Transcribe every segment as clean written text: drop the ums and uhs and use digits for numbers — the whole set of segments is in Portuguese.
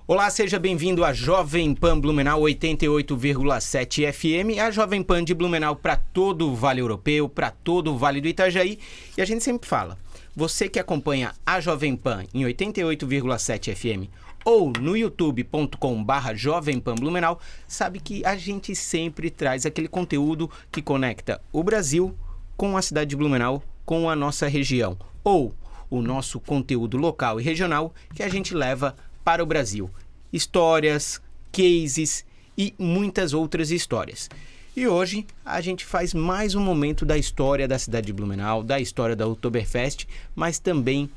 Olá, seja bem-vindo à Jovem Pan Blumenau 88,7 FM, a Jovem Pan de Blumenau para todo o Vale Europeu, para todo o Vale do Itajaí. E a gente sempre fala, você que acompanha a Jovem Pan em 88,7 FM ou no youtube.com/Jovem Pan Blumenau, sabe que a gente sempre traz aquele conteúdo que conecta o Brasil com a cidade de Blumenau, com a nossa região, ou o nosso conteúdo local e regional que a gente leva para o Brasil. Histórias, cases e muitas outras histórias. E hoje a gente faz mais um momento da história da cidade de Blumenau, da história da Oktoberfest, mas também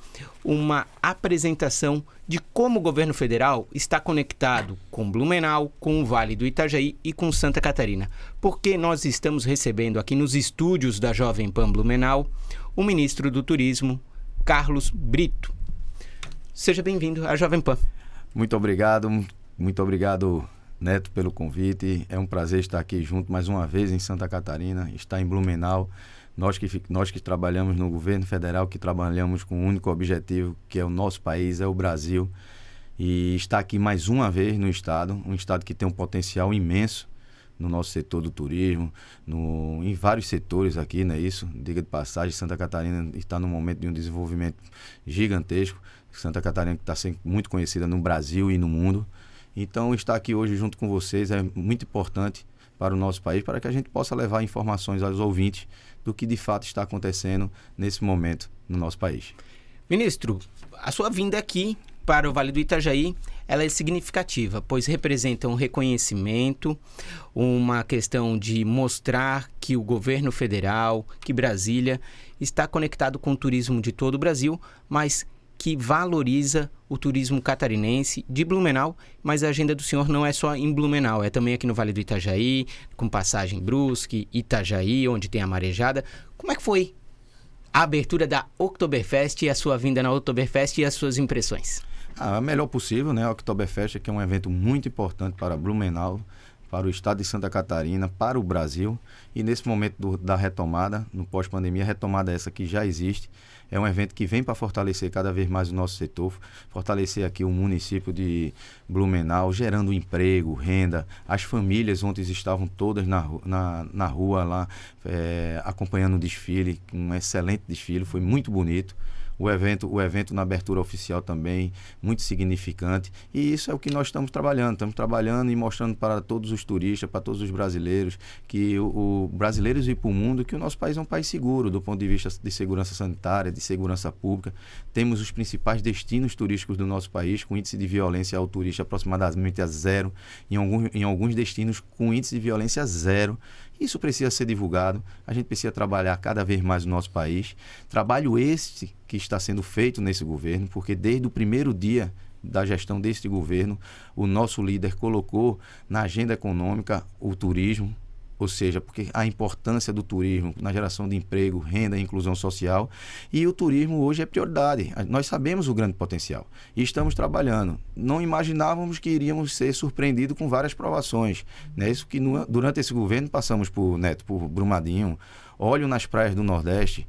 uma apresentação de como o governo federal está conectado com Blumenau, com o Vale do Itajaí e com Santa Catarina. Porque nós estamos recebendo aqui nos estúdios da Jovem Pan Blumenau o ministro do Turismo, Carlos Brito. Seja bem-vindo à Jovem Pan. Muito obrigado, Neto, pelo convite. É um prazer estar aqui junto mais uma vez em Santa Catarina, estar em Blumenau. Nós que trabalhamos no governo federal, que trabalhamos com um único objetivo, que é o nosso país, é o Brasil. E estar aqui mais uma vez no estado, um estado que tem um potencial imenso no nosso setor do turismo, em vários setores aqui, não é isso? Diga de passagem, Santa Catarina está num momento de um desenvolvimento gigantesco. Santa Catarina que está sendo muito conhecida no Brasil e no mundo. Então, estar aqui hoje junto com vocês é muito importante para o nosso país, para que a gente possa levar informações aos ouvintes do que de fato está acontecendo nesse momento no nosso país. Ministro, a sua vinda aqui para o Vale do Itajaí, ela é significativa, pois representa um reconhecimento, uma questão de mostrar que o governo federal, que Brasília, está conectado com o turismo de todo o Brasil, mas que valoriza o turismo catarinense de Blumenau, mas a agenda do senhor não é só em Blumenau, é também aqui no Vale do Itajaí, com Passagem Brusque, Itajaí, onde tem a Marejada. Como é que foi a abertura da Oktoberfest e a sua vinda na Oktoberfest e as suas impressões? A melhor possível, né? A Oktoberfest, que é um evento muito importante para Blumenau, para o estado de Santa Catarina, para o Brasil. E nesse momento da retomada, no pós-pandemia, a retomada essa que já existe, é um evento que vem para fortalecer cada vez mais o nosso setor, fortalecer aqui o município de Blumenau, gerando emprego, renda. As famílias ontem estavam todas na rua lá, acompanhando o desfile, um excelente desfile, foi muito bonito. O evento na abertura oficial também, muito significante. E isso é o que nós estamos trabalhando e mostrando para todos os turistas, para todos os brasileiros, que brasileiros e para o mundo, que o nosso país é um país seguro, do ponto de vista de segurança sanitária, de segurança pública. Temos os principais destinos turísticos do nosso país, com índice de violência ao turista aproximadamente a zero, em alguns destinos com índice de violência zero. Isso precisa ser divulgado, a gente precisa trabalhar cada vez mais no nosso país. Trabalho esse que está sendo feito nesse governo, porque desde o primeiro dia da gestão deste governo, o nosso líder colocou na agenda econômica o turismo, ou seja, porque a importância do turismo na geração de emprego, renda e inclusão social, e o turismo hoje é prioridade. Nós sabemos o grande potencial e estamos trabalhando. Não imaginávamos que iríamos ser surpreendidos com várias provações, né? Isso que durante esse governo passamos por Brumadinho, óleo nas praias do Nordeste,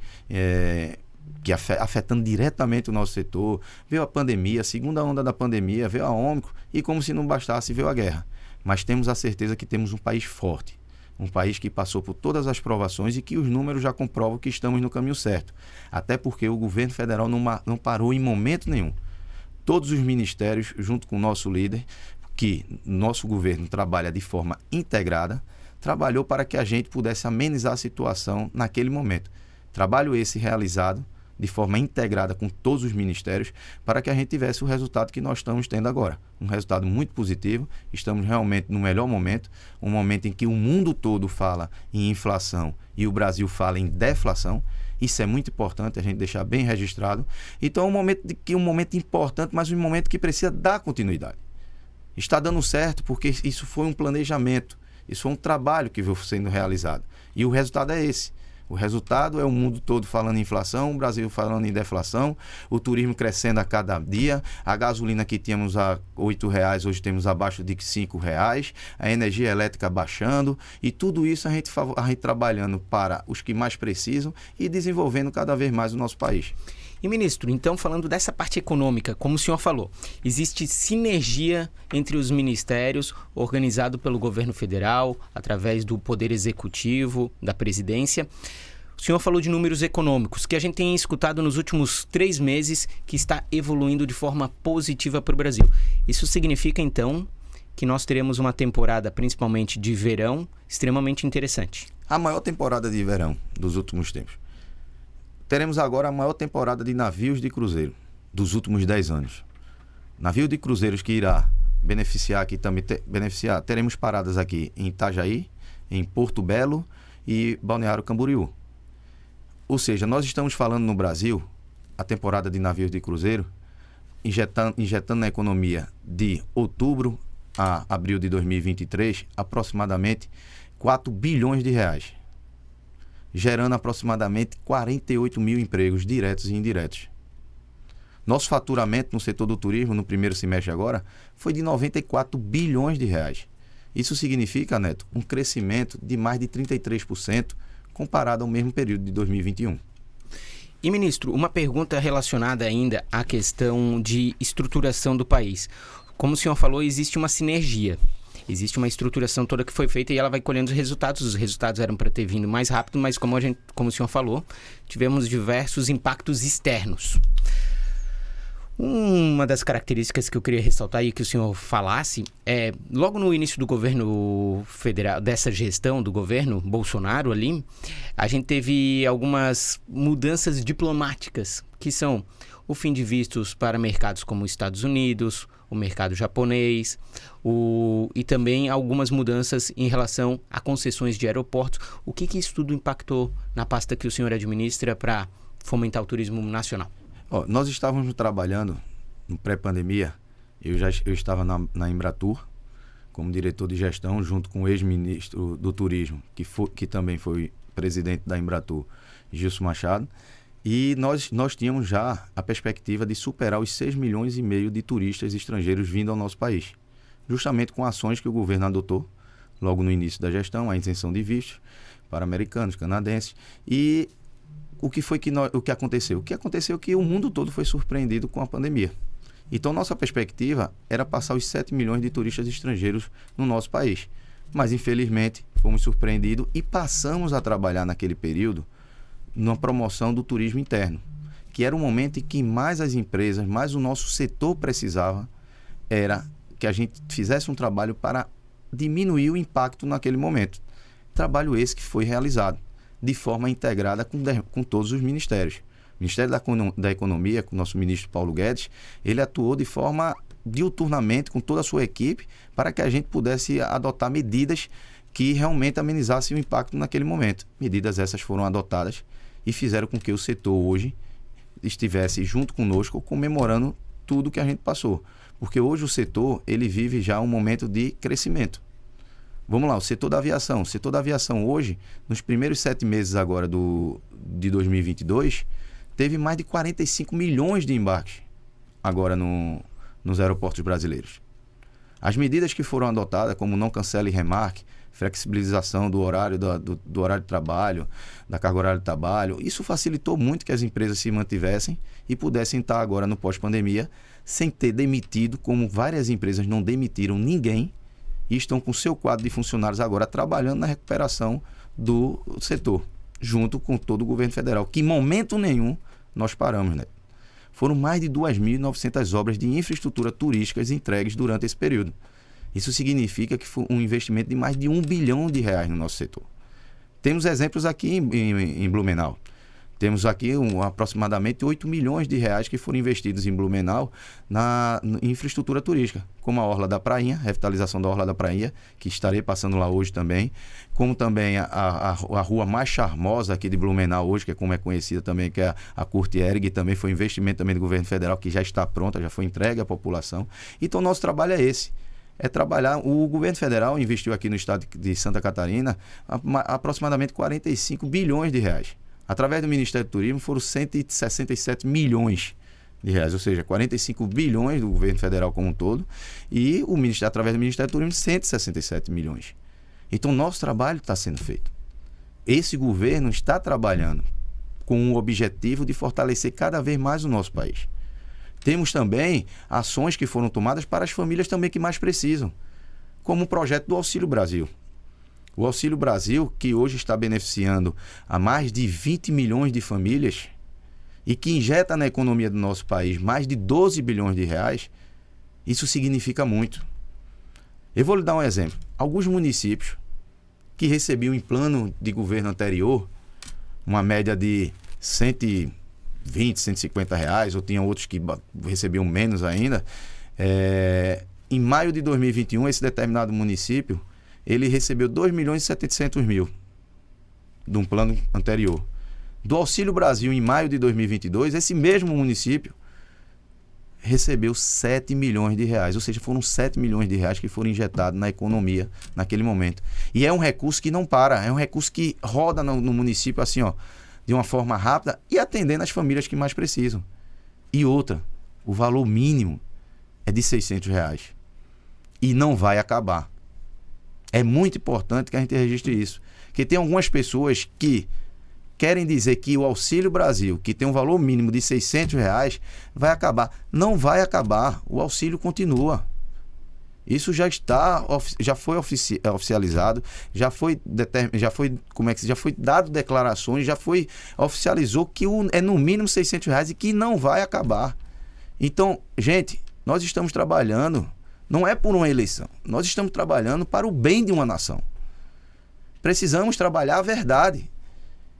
que afetando diretamente o nosso setor, veio a pandemia, a segunda onda da pandemia, veio a Ômicron e, como se não bastasse, veio a guerra. Mas temos a certeza que temos um país forte. Um país que passou por todas as provações e que os números já comprovam que estamos no caminho certo. Até porque o governo federal não parou em momento nenhum. Todos os ministérios, junto com o nosso líder, que nosso governo trabalha de forma integrada, trabalhou para que a gente pudesse amenizar a situação naquele momento. Trabalho esse realizado de forma integrada com todos os ministérios, para que a gente tivesse o resultado que nós estamos tendo agora. Um resultado muito positivo, estamos realmente no melhor momento, um momento em que o mundo todo fala em inflação e o Brasil fala em deflação. Isso é muito importante a gente deixar bem registrado. Então é um momento importante, mas um momento que precisa dar continuidade. Está dando certo porque isso foi um planejamento, isso foi um trabalho que veio sendo realizado. E o resultado é esse. O resultado é o mundo todo falando em inflação, o Brasil falando em deflação, o turismo crescendo a cada dia, a gasolina que tínhamos a R$8, hoje temos abaixo de R$5, a energia elétrica baixando, e tudo isso a gente trabalhando para os que mais precisam e desenvolvendo cada vez mais o nosso país. E, ministro, então, falando dessa parte econômica, como o senhor falou, existe sinergia entre os ministérios organizado pelo governo federal, através do Poder Executivo, da presidência. O senhor falou de números econômicos, que a gente tem escutado nos últimos 3 meses, que está evoluindo de forma positiva para o Brasil. Isso significa, então, que nós teremos uma temporada, principalmente de verão, extremamente interessante. A maior temporada de verão dos últimos tempos. Teremos agora a maior temporada de navios de cruzeiro dos últimos 10 anos. Navio de cruzeiros que irá beneficiar aqui também, teremos paradas aqui em Itajaí, em Porto Belo e Balneário Camboriú. Ou seja, nós estamos falando no Brasil, a temporada de navios de cruzeiro, injetando na economia de outubro a abril de 2023, aproximadamente 4 bilhões de reais, gerando aproximadamente 48 mil empregos diretos e indiretos. Nosso faturamento no setor do turismo, no primeiro semestre agora, foi de 94 bilhões de reais. Isso significa, Neto, um crescimento de mais de 33% comparado ao mesmo período de 2021. E, ministro, uma pergunta relacionada ainda à questão de estruturação do país. Como o senhor falou, existe uma sinergia. Existe uma estruturação toda que foi feita e ela vai colhendo os resultados. Os resultados eram para ter vindo mais rápido, mas como o senhor falou, tivemos diversos impactos externos. Uma das características que eu queria ressaltar e que o senhor falasse é, logo no início do governo federal, dessa gestão do governo Bolsonaro ali, a gente teve algumas mudanças diplomáticas, que são o fim de vistos para mercados como os Estados Unidos, o mercado japonês, e também algumas mudanças em relação a concessões de aeroportos. O que isso tudo impactou na pasta que o senhor administra para fomentar o turismo nacional? Nós estávamos trabalhando no pré-pandemia, eu estava na Embratur como diretor de gestão, junto com o ex-ministro do turismo, que também foi presidente da Embratur, Gilson Machado, e nós tínhamos já a perspectiva de superar os 6 milhões e meio de turistas estrangeiros vindo ao nosso país, justamente com ações que o governo adotou logo no início da gestão, a isenção de vistos para americanos, canadenses. E o que aconteceu? O que aconteceu é que o mundo todo foi surpreendido com a pandemia. Então, nossa perspectiva era passar os 7 milhões de turistas estrangeiros no nosso país. Mas, infelizmente, fomos surpreendidos e passamos a trabalhar naquele período na promoção do turismo interno, que era o momento em que mais as empresas, mais o nosso setor precisava, era que a gente fizesse um trabalho para diminuir o impacto naquele momento. Trabalho esse que foi realizado de forma integrada com todos os ministérios. O Ministério da Economia, com o nosso ministro Paulo Guedes, ele atuou de forma diuturnamente com toda a sua equipe para que a gente pudesse adotar medidas que realmente amenizassem o impacto naquele momento. Medidas essas foram adotadas e fizeram com que o setor hoje estivesse junto conosco comemorando tudo que a gente passou. Porque hoje o setor ele vive já um momento de crescimento. Vamos lá, o setor da aviação. O setor da aviação hoje, nos primeiros 7 meses agora de 2022, teve mais de 45 milhões de embarques agora nos aeroportos brasileiros. As medidas que foram adotadas, como não cancele e remarque, flexibilização do horário do horário de trabalho, da carga horária de trabalho, isso facilitou muito que as empresas se mantivessem e pudessem estar agora no pós-pandemia sem ter demitido, como várias empresas não demitiram ninguém e estão com seu quadro de funcionários agora trabalhando na recuperação do setor, junto com todo o governo federal, que em momento nenhum nós paramos, né? Foram mais de 2.900 obras de infraestrutura turísticas entregues durante esse período. Isso significa que foi um investimento de mais de R$1 bilhão no nosso setor. Temos exemplos aqui em Blumenau. Temos aqui aproximadamente 8 milhões de reais que foram investidos em Blumenau na infraestrutura turística, como a Orla da Prainha, revitalização da Orla da Prainha, que estarei passando lá hoje também, como também a rua mais charmosa aqui de Blumenau hoje, que é como é conhecida também, que é a Kurt Ehring, também foi investimento também do governo federal, que já está pronta, já foi entregue à população. Então, nosso trabalho é esse. É trabalhar. O governo federal investiu aqui no estado de Santa Catarina aproximadamente 45 bilhões de reais. Através do Ministério do Turismo foram 167 milhões de reais, ou seja, 45 bilhões do governo federal como um todo, e através do Ministério do Turismo 167 milhões. Então, nosso trabalho está sendo feito. Esse governo está trabalhando com o objetivo de fortalecer cada vez mais o nosso país. Temos também ações que foram tomadas para as famílias também que mais precisam, como o projeto do Auxílio Brasil. O Auxílio Brasil, que hoje está beneficiando a mais de 20 milhões de famílias e que injeta na economia do nosso país mais de 12 bilhões de reais, isso significa muito. Eu vou lhe dar um exemplo. Alguns municípios que recebiam em plano de governo anterior uma média de 120, 150 reais, ou tinha outros que recebiam menos ainda. Em maio de 2021, esse determinado município, ele recebeu 2 milhões e 700 mil de um plano anterior. Do Auxílio Brasil, em maio de 2022, esse mesmo município recebeu 7 milhões de reais, ou seja, foram 7 milhões de reais que foram injetados na economia naquele momento. E é um recurso que não para, é um recurso que roda no município assim, ó, de uma forma rápida e atendendo as famílias que mais precisam. E outra, o valor mínimo é de 600 reais. E não vai acabar. É muito importante que a gente registre isso. Porque tem algumas pessoas que querem dizer que o Auxílio Brasil, que tem um valor mínimo de 600 reais, vai acabar. Não vai acabar. O auxílio continua. Isso já foi oficializado, já foi dado declarações, oficializou que é no mínimo 600 reais e que não vai acabar. Então, gente, nós estamos trabalhando, não é por uma eleição, nós estamos trabalhando para o bem de uma nação. Precisamos trabalhar a verdade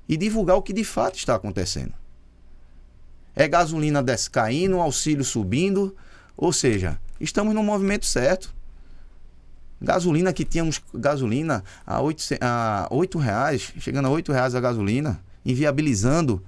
e divulgar o que de fato está acontecendo. É gasolina caindo, auxílio subindo, ou seja, estamos no movimento certo. Gasolina que tínhamos gasolina a R$8, chegando a R$8 a gasolina, inviabilizando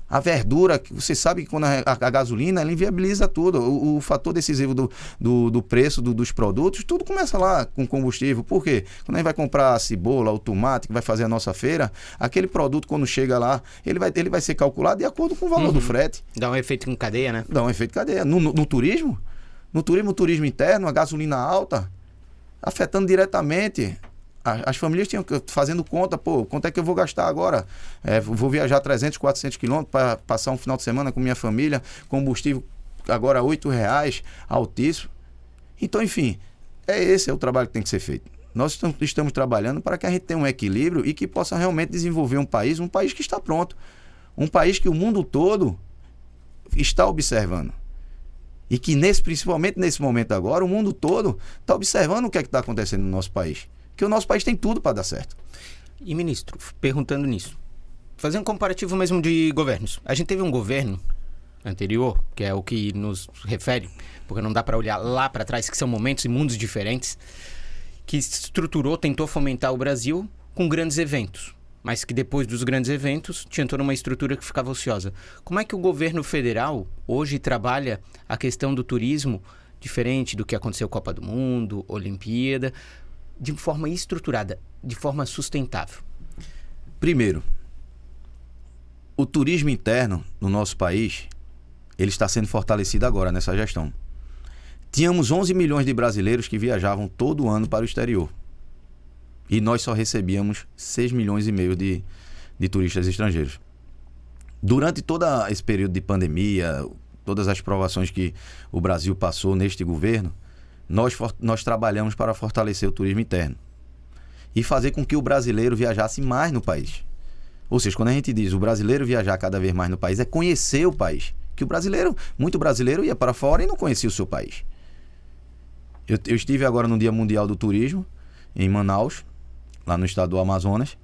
a verdura, que você sabe que quando a gasolina, ela inviabiliza tudo. O fator decisivo do preço dos produtos, tudo começa lá com combustível. Por quê? Quando a gente vai comprar a cebola, o tomate, que vai fazer a nossa feira, aquele produto, quando chega lá, ele vai ser calculado de acordo com o valor do frete. Dá um efeito em cadeia, né? Dá um efeito em cadeia. No turismo, o turismo interno, a gasolina alta, afetando diretamente. As famílias tinham fazendo conta, quanto é que eu vou gastar agora? Vou viajar 300, 400 quilômetros para passar um final de semana com minha família, combustível agora R$8, altíssimo. Então, enfim, esse é o trabalho que tem que ser feito. Nós estamos trabalhando para que a gente tenha um equilíbrio e que possa realmente desenvolver um país que está pronto. Um país que o mundo todo está observando. E que, principalmente nesse momento agora, o mundo todo está observando o que é que está acontecendo no nosso país. Porque o nosso país tem tudo para dar certo. E, ministro, perguntando nisso, fazendo um comparativo mesmo de governos. A gente teve um governo anterior, que é o que nos refere, porque não dá para olhar lá para trás, que são momentos e mundos diferentes, que estruturou, tentou fomentar o Brasil com grandes eventos, mas que depois dos grandes eventos tinha toda uma estrutura que ficava ociosa. Como é que o governo federal hoje trabalha a questão do turismo, diferente do que aconteceu Copa do Mundo, Olimpíada, de forma estruturada, de forma sustentável? Primeiro, o turismo interno no nosso país, ele está sendo fortalecido agora nessa gestão. Tínhamos 11 milhões de brasileiros que viajavam todo ano para o exterior. E nós só recebíamos 6 milhões e meio de turistas estrangeiros. Durante todo esse período de pandemia, todas as provações que o Brasil passou neste governo, nós trabalhamos para fortalecer o turismo interno e fazer com que o brasileiro viajasse mais no país. Ou seja, quando a gente diz o brasileiro viajar cada vez mais no país, é conhecer o país. Que muito brasileiro ia para fora e não conhecia o seu país. Eu estive agora no Dia Mundial do Turismo, em Manaus, lá no estado do Amazonas,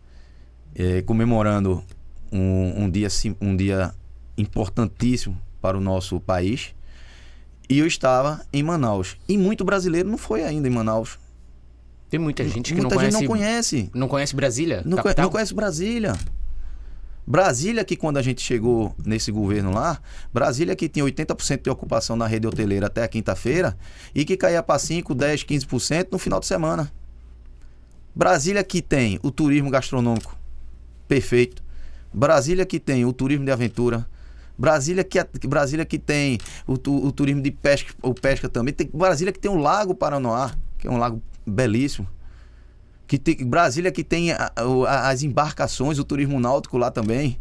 comemorando um dia importantíssimo para o nosso país. E eu estava em Manaus. E muito brasileiro não foi ainda em Manaus. Tem muita gente que não conhece. Não conhece Brasília? Não conhece Brasília. Brasília, que quando a gente chegou nesse governo lá, Brasília que tinha 80% de ocupação na rede hoteleira até a quinta-feira e que caía para 5, 10, 15% no final de semana. Brasília que tem o turismo gastronômico perfeito. Brasília que tem o turismo de aventura. Brasília que tem o turismo de pesca, ou pesca também. Brasília que tem o Lago Paranoá, que é um lago belíssimo. Brasília que tem as embarcações, o turismo náutico lá também.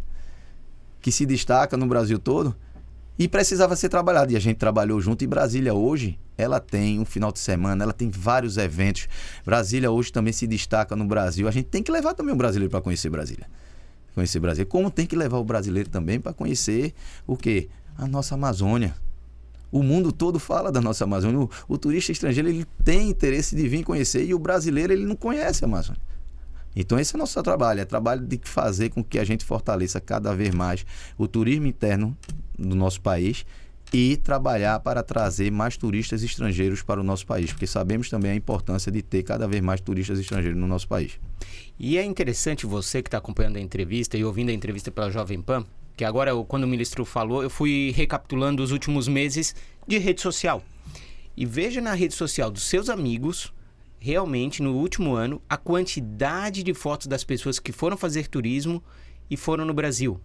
que se destaca no Brasil todo e precisava ser trabalhado. E a gente trabalhou junto. E Brasília hoje, ela tem um final de semana, ela tem vários eventos. Brasília hoje também se destaca no Brasil. A gente tem que levar também o brasileiro para conhecer Brasília. Conhecer Brasília. Como tem que levar o brasileiro também para conhecer o quê? A nossa Amazônia. O mundo todo fala da nossa Amazônia. O turista estrangeiro, ele tem interesse de vir conhecer, e o brasileiro, ele não conhece a Amazônia. Então esse é o nosso trabalho, é trabalho de fazer com que a gente fortaleça cada vez mais o turismo interno do nosso país e trabalhar para trazer mais turistas estrangeiros para o nosso país, porque sabemos também a importância de ter cada vez mais turistas estrangeiros no nosso país. E é interessante você que está acompanhando a entrevista e ouvindo a entrevista pela Jovem Pan, que agora, quando o ministro falou, eu fui recapitulando os últimos meses de rede social. E veja na rede social dos seus amigos, realmente, no último ano, a quantidade de fotos das pessoas que foram fazer turismo e foram no Brasil.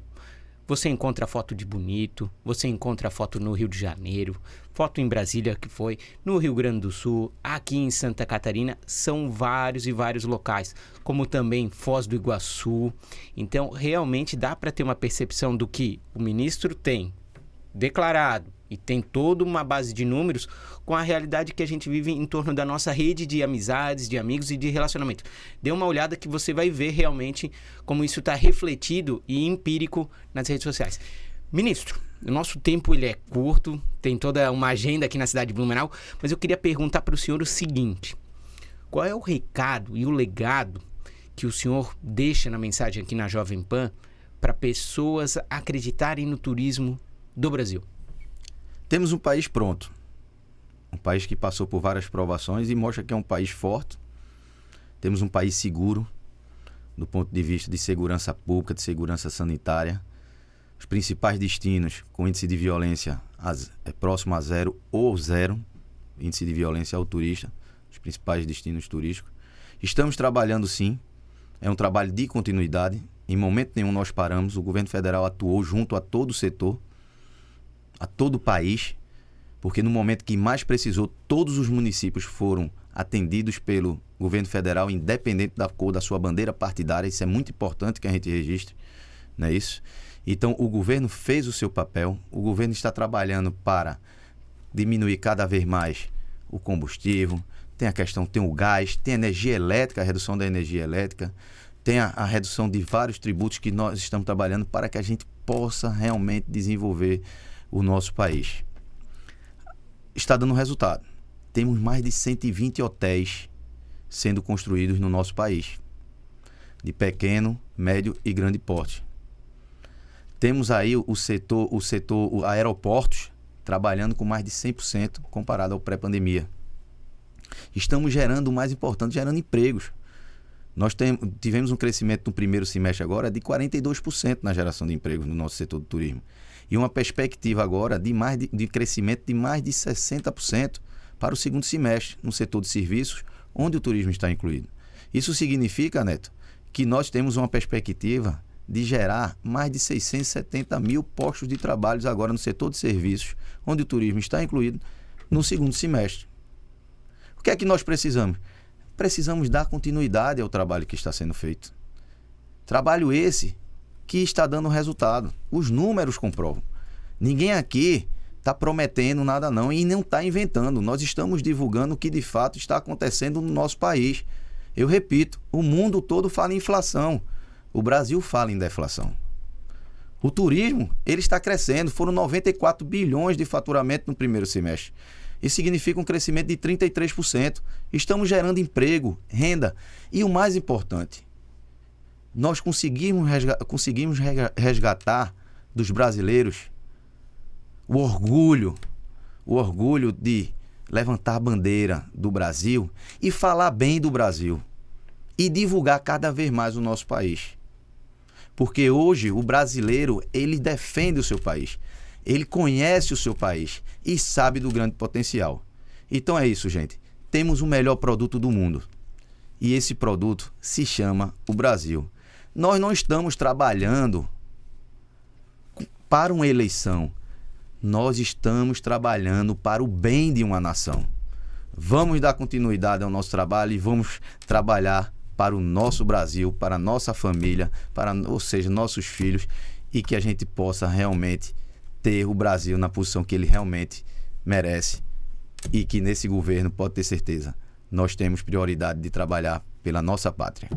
Você encontra foto de Bonito, você encontra foto no Rio de Janeiro, foto em Brasília que foi, no Rio Grande do Sul, aqui em Santa Catarina, são vários e vários locais, como também Foz do Iguaçu. Então, realmente dá para ter uma percepção do que o ministro tem declarado e tem toda uma base de números com a realidade que a gente vive em torno da nossa rede de amizades, de amigos e de relacionamento. Dê uma olhada que você vai ver realmente como isso está refletido e empírico nas redes sociais. Ministro, o nosso tempo ele é curto, tem toda uma agenda aqui na cidade de Blumenau, mas eu queria perguntar para o senhor o seguinte: qual é o recado e o legado que o senhor deixa na mensagem aqui na Jovem Pan para pessoas acreditarem no turismo do Brasil? Temos um país pronto, um país que passou por várias provações e mostra que é um país forte. Temos um país seguro do ponto de vista de segurança pública, de segurança sanitária. Os principais destinos com índice de violência próximo a zero ou zero, índice de violência ao turista, os principais destinos turísticos. Estamos trabalhando sim, é um trabalho de continuidade, em momento nenhum nós paramos, o governo federal atuou junto a todo o setor, a todo o país, porque no momento que mais precisou, todos os municípios foram atendidos pelo governo federal, independente da cor da sua bandeira partidária. Isso é muito importante que a gente registre, não é isso? Então, o governo fez o seu papel, o governo está trabalhando para diminuir cada vez mais o combustível, tem a questão, tem o gás, tem a energia elétrica, a redução da energia elétrica, tem a redução de vários tributos que nós estamos trabalhando para que a gente possa realmente desenvolver o nosso país. Está dando resultado. Temos mais de 120 hotéis sendo construídos no nosso país, de pequeno, médio e grande porte. Temos aí o setor aeroportos trabalhando com mais de 100% comparado ao pré-pandemia. Estamos gerando, o mais importante, gerando empregos. Nós tivemos um crescimento no primeiro semestre agora de 42% na geração de empregos no nosso setor do turismo. E uma perspectiva agora de crescimento de mais de 60% para o segundo semestre no setor de serviços, onde o turismo está incluído. Isso significa, Neto, que nós temos uma perspectiva de gerar mais de 670 mil postos de trabalho agora no setor de serviços, onde o turismo está incluído, no segundo semestre. O que é que nós precisamos? Precisamos dar continuidade ao trabalho que está sendo feito. Trabalho esse que está dando resultado. Os números comprovam. Ninguém aqui está prometendo nada não e não está inventando. Nós estamos divulgando o que de fato está acontecendo no nosso país. Eu repito, o mundo todo fala em inflação. O Brasil fala em deflação. O turismo, ele está crescendo. Foram 94 bilhões de faturamento no primeiro semestre. Isso significa um crescimento de 33%. Estamos gerando emprego, renda. E o mais importante, nós conseguimos resgatar dos brasileiros o orgulho de levantar a bandeira do Brasil e falar bem do Brasil e divulgar cada vez mais o nosso país. Porque hoje o brasileiro, ele defende o seu país, ele conhece o seu país e sabe do grande potencial. Então é isso, gente. Temos o melhor produto do mundo e esse produto se chama o Brasil. Nós não estamos trabalhando para uma eleição. Nós estamos trabalhando para o bem de uma nação. Vamos dar continuidade ao nosso trabalho e vamos trabalhar para o nosso Brasil, para a nossa família, ou seja, nossos filhos, e que a gente possa realmente ter o Brasil na posição que ele realmente merece e que nesse governo, pode ter certeza, nós temos prioridade de trabalhar pela nossa pátria.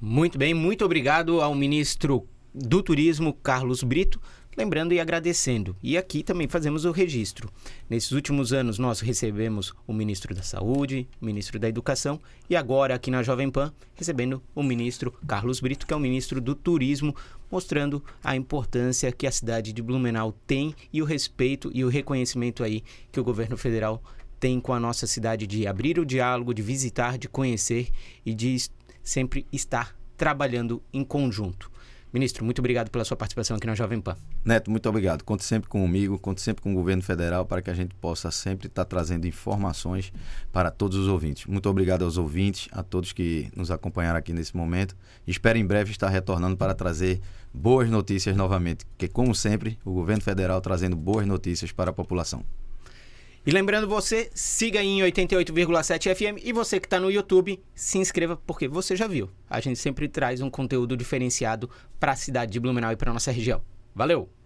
Muito bem, muito obrigado ao ministro do Turismo, Carlos Brito. Lembrando e agradecendo. E aqui também fazemos o registro. Nesses últimos anos nós recebemos o ministro da Saúde, o ministro da Educação e agora aqui na Jovem Pan recebendo o ministro Carlos Brito, que é o ministro do Turismo, mostrando a importância que a cidade de Blumenau tem e o respeito e o reconhecimento aí que o governo federal tem com a nossa cidade de abrir o diálogo, de visitar, de conhecer e de sempre estar trabalhando em conjunto. Ministro, muito obrigado pela sua participação aqui na Jovem Pan. Neto, muito obrigado. Conte sempre comigo, conte sempre com o governo federal para que a gente possa sempre estar trazendo informações para todos os ouvintes. Muito obrigado aos ouvintes, a todos que nos acompanharam aqui nesse momento. Espero em breve estar retornando para trazer boas notícias novamente, porque como sempre, o governo federal trazendo boas notícias para a população. E lembrando você, siga aí em 88,7 FM e você que está no YouTube, se inscreva porque você já viu. A gente sempre traz um conteúdo diferenciado para a cidade de Blumenau e para a nossa região. Valeu!